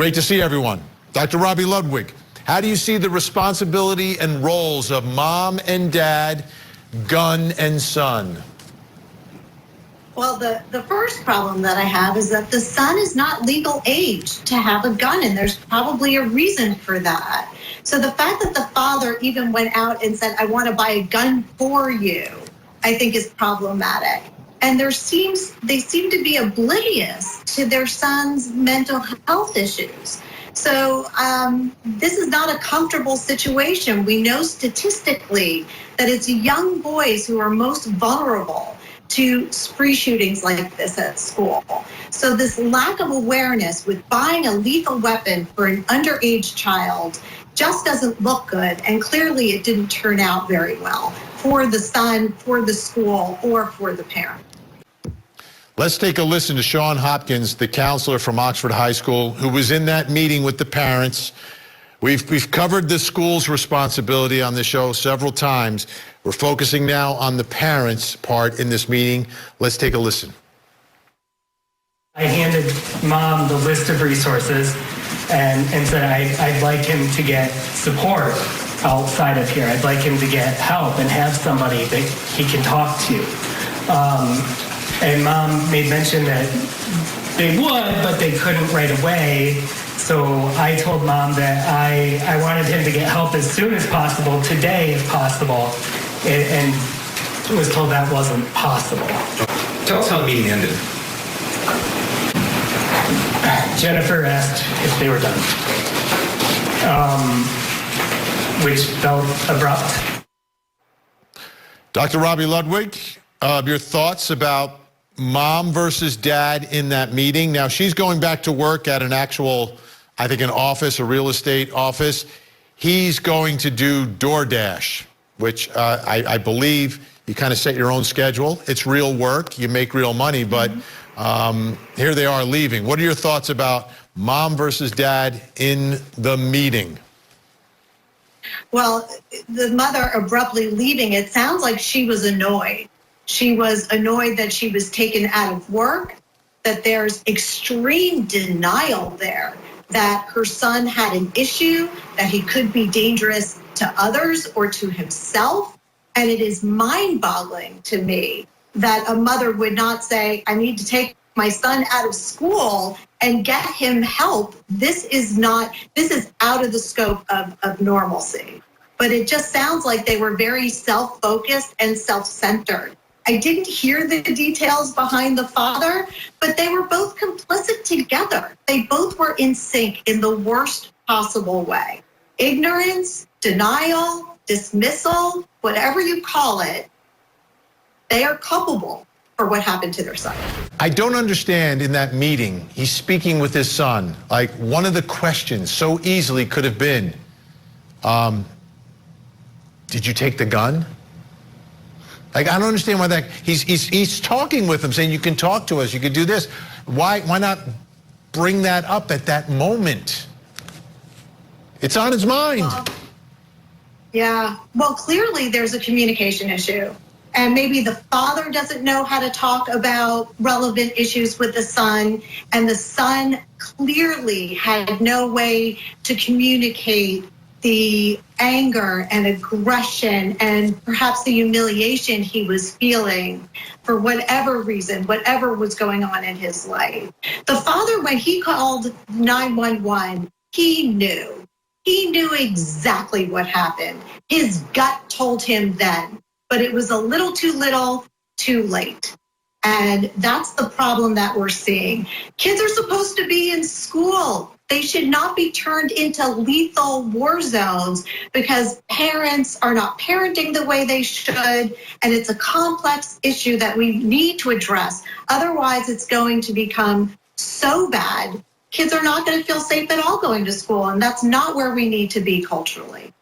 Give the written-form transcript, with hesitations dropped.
Great to see everyone. Dr. Robi Ludwig, how do you see the responsibility and roles of mom and dad, gun and son? Well, the first problem that I have is that the son is not legal age to have a gun, and there's probably a reason for that. So the fact that the father even went out and said, I want to buy a gun for you, I think is problematic. And they seem to be oblivious to their son's mental health issues. So this is not a comfortable situation. We know statistically that it's young boys who are most vulnerable to spree shootings like this at school. So this lack of awareness with buying a lethal weapon for an underage child just doesn't look good, and clearly it didn't turn out very well for the son, for the school, or for the parent. Let's take a listen to Sean Hopkins, the counselor from Oxford High School, who was in that meeting with the parents. We've covered the school's responsibility on the show several times. We're focusing now on the parents' part in this meeting. Let's take a listen. I handed mom the list of resources and said I'd like him to get support outside of here. I'd like him to get help and have somebody that he can talk to. And mom made mention that they would, but they couldn't right away. So I told mom that I wanted him to get help as soon as possible, today if possible, and was told that wasn't possible. Tell us how the meeting ended. Jennifer asked if they were done, which felt abrupt. Dr. Robi Ludwig, your thoughts about mom versus dad in that meeting? Now, she's going back to work at an actual, I think, an office, a real estate office. He's going to do DoorDash, which I believe you kind of set your own schedule. It's real work. You make real money, but here they are leaving. What are your thoughts about mom versus dad in the meeting? Well, the mother abruptly leaving, it sounds like she was annoyed. She was annoyed that she was taken out of work, that there's extreme denial there, that her son had an issue, that he could be dangerous to others or to himself. And it is mind-boggling to me that a mother would not say, I need to take my son out of school and get him help. This is out of the scope of normalcy. But it just sounds like they were very self-focused and self-centered. I didn't hear the details behind the father, but they were both complicit together. They both were in sync in the worst possible way. Ignorance, denial, dismissal, whatever you call it, they are culpable for what happened to their son. I don't understand in that meeting, he's speaking with his son. Like, one of the questions so easily could have been, did you take the gun? Like, I don't understand why that, he's talking with him, saying you can talk to us, you can do this. Why not bring that up at that moment? It's on his mind. Well, clearly there's a communication issue. And maybe the father doesn't know how to talk about relevant issues with the son, and the son clearly had no way to communicate the anger and aggression and perhaps the humiliation he was feeling for whatever reason, whatever was going on in his life. The father, when he called 911, he knew exactly what happened. His gut told him then, but it was a little too late. And that's the problem that we're seeing. Kids are supposed to be in school. They should not be turned into lethal war zones because parents are not parenting the way they should. And it's a complex issue that we need to address. Otherwise, it's going to become so bad. Kids are not going to feel safe at all going to school. And that's not where we need to be culturally.